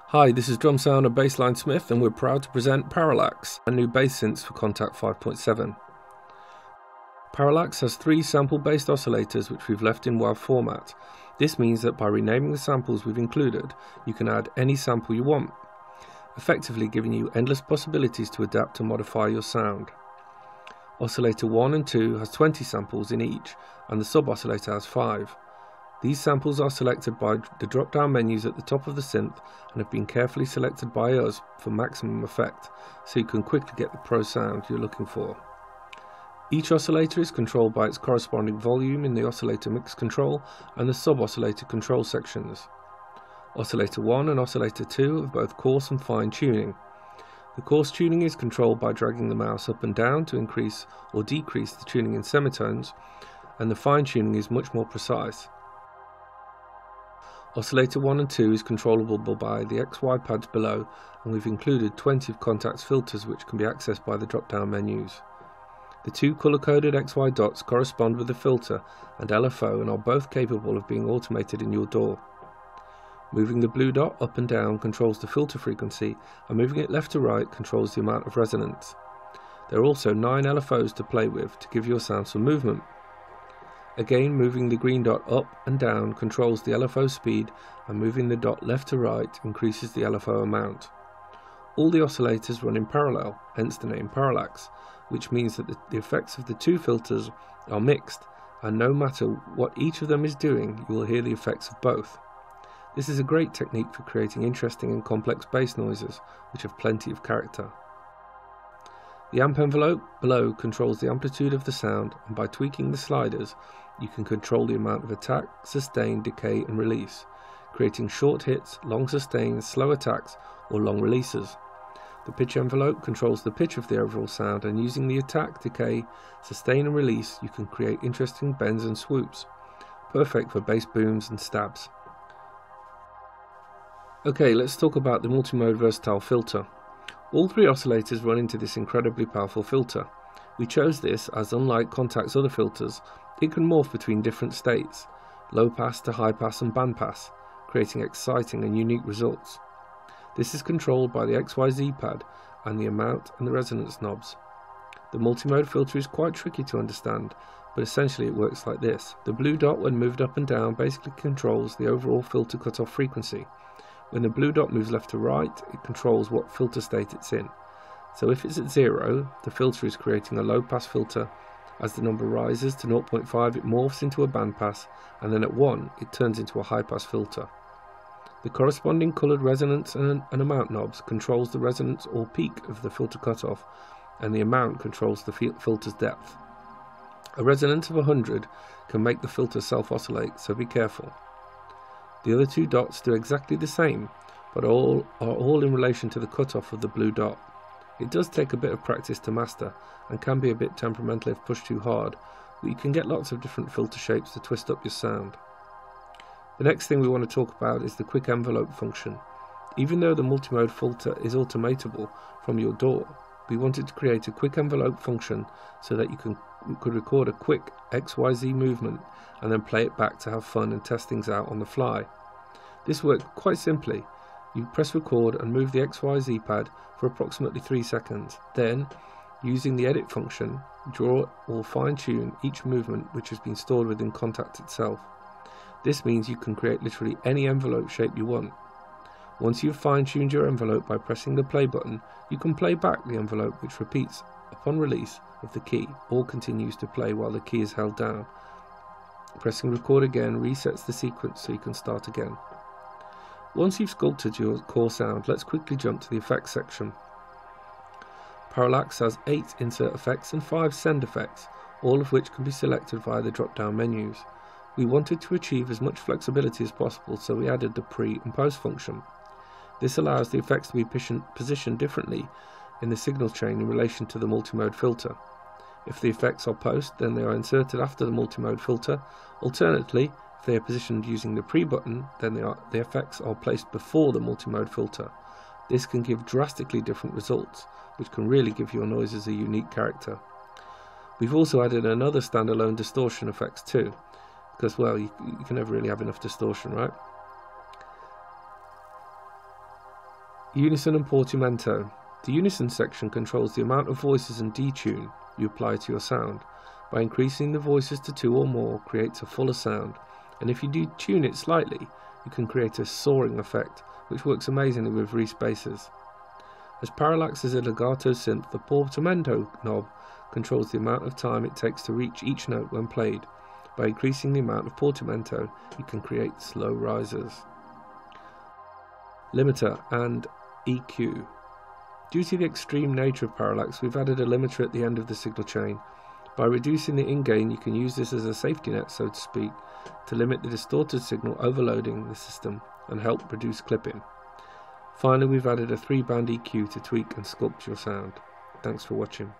Hi, this is Drumsound Bassline Smith, and we're proud to present Parallax, a new bass synth for Kontakt 5.7. Parallax has 3 sample-based oscillators which we've left in WAV format. This means that by renaming the samples we've included, you can add any sample you want, effectively giving you endless possibilities to adapt and modify your sound. Oscillator 1 and 2 has 20 samples in each, and the sub-oscillator has 5. These samples are selected by the drop-down menus at the top of the synth and have been carefully selected by us for maximum effect, so you can quickly get the pro sound you're looking for. Each oscillator is controlled by its corresponding volume in the oscillator mix control and the sub-oscillator control sections. Oscillator 1 and Oscillator 2 have both coarse and fine tuning. The coarse tuning is controlled by dragging the mouse up and down to increase or decrease the tuning in semitones, and the fine tuning is much more precise. Oscillator 1 and 2 is controllable by the XY pads below, and we've included 20 of Kontakt's filters which can be accessed by the drop-down menus. The 2 colour-coded XY dots correspond with the filter and LFO and are both capable of being automated in your DAW. Moving the blue dot up and down controls the filter frequency, and moving it left to right controls the amount of resonance. There are also 9 LFOs to play with to give your sound some movement. Again, moving the green dot up and down controls the LFO speed, and moving the dot left to right increases the LFO amount. All the oscillators run in parallel, hence the name Parallax, which means that the effects of the 2 filters are mixed, and no matter what each of them is doing, you will hear the effects of both. This is a great technique for creating interesting and complex bass noises, which have plenty of character. The amp envelope below controls the amplitude of the sound, and by tweaking the sliders, you can control the amount of attack, sustain, decay and release, creating short hits, long sustains, slow attacks or long releases. The pitch envelope controls the pitch of the overall sound, and using the attack, decay, sustain and release, you can create interesting bends and swoops, perfect for bass booms and stabs. Okay, let's talk about the multimode versatile filter. All 3 oscillators run into this incredibly powerful filter. We chose this as, unlike Kontakt's other filters, it can morph between different states, low pass to high pass and band pass, creating exciting and unique results. This is controlled by the XYZ pad and the amount and the resonance knobs. The multimode filter is quite tricky to understand, but essentially it works like this. The blue dot, when moved up and down, basically controls the overall filter cutoff frequency. When the blue dot moves left to right, it controls what filter state it's in. So if it's at 0, the filter is creating a low pass filter. As the number rises to 0.5, it morphs into a band pass, and then at 1, it turns into a high pass filter. The corresponding coloured resonance and amount knobs controls the resonance or peak of the filter cutoff, and the amount controls the filter's depth. A resonance of 100 can make the filter self-oscillate, so be careful. The other 2 dots do exactly the same, but are all in relation to the cutoff of the blue dot. It does take a bit of practice to master, and can be a bit temperamental if pushed too hard, but you can get lots of different filter shapes to twist up your sound. The next thing we want to talk about is the quick envelope function. Even though the multimode filter is automatable from your DAW, we wanted to create a quick envelope function so that you could record a quick XYZ movement and then play it back to have fun and test things out on the fly. This worked quite simply. You press record and move the XYZ pad for approximately 3 seconds. Then, using the edit function, draw or fine-tune each movement which has been stored within Kontakt itself. This means you can create literally any envelope shape you want. Once you've fine-tuned your envelope by pressing the play button, you can play back the envelope, which repeats upon release of the key or continues to play while the key is held down. Pressing record again resets the sequence so you can start again. Once you've sculpted your core sound, let's quickly jump to the effects section. Parallax has 8 insert effects and 5 send effects, all of which can be selected via the drop-down menus. We wanted to achieve as much flexibility as possible, so we added the pre and post function. This allows the effects to be positioned differently in the signal chain in relation to the multimode filter. If the effects are post, then they are inserted after the multimode filter. Alternatively, they are positioned using the pre-button, then the effects are placed before the multi-mode filter. This can give drastically different results, which can really give your noises a unique character. We've also added another standalone distortion effects too, because well, you can never really have enough distortion, right? Unison and portamento. The unison section controls the amount of voices and detune you apply to your sound. By increasing the voices to 2 or more creates a fuller sound, and if you detune it slightly, you can create a soaring effect, which works amazingly with re-spacers. As Parallax is a legato synth, the portamento knob controls the amount of time it takes to reach each note when played. By increasing the amount of portamento, you can create slow risers. Limiter and EQ. Due to the extreme nature of Parallax, we've added a limiter at the end of the signal chain. By reducing the in-gain, you can use this as a safety net, so to speak, to limit the distorted signal overloading the system and help reduce clipping. Finally, we've added a 3-band EQ to tweak and sculpt your sound. Thanks for watching.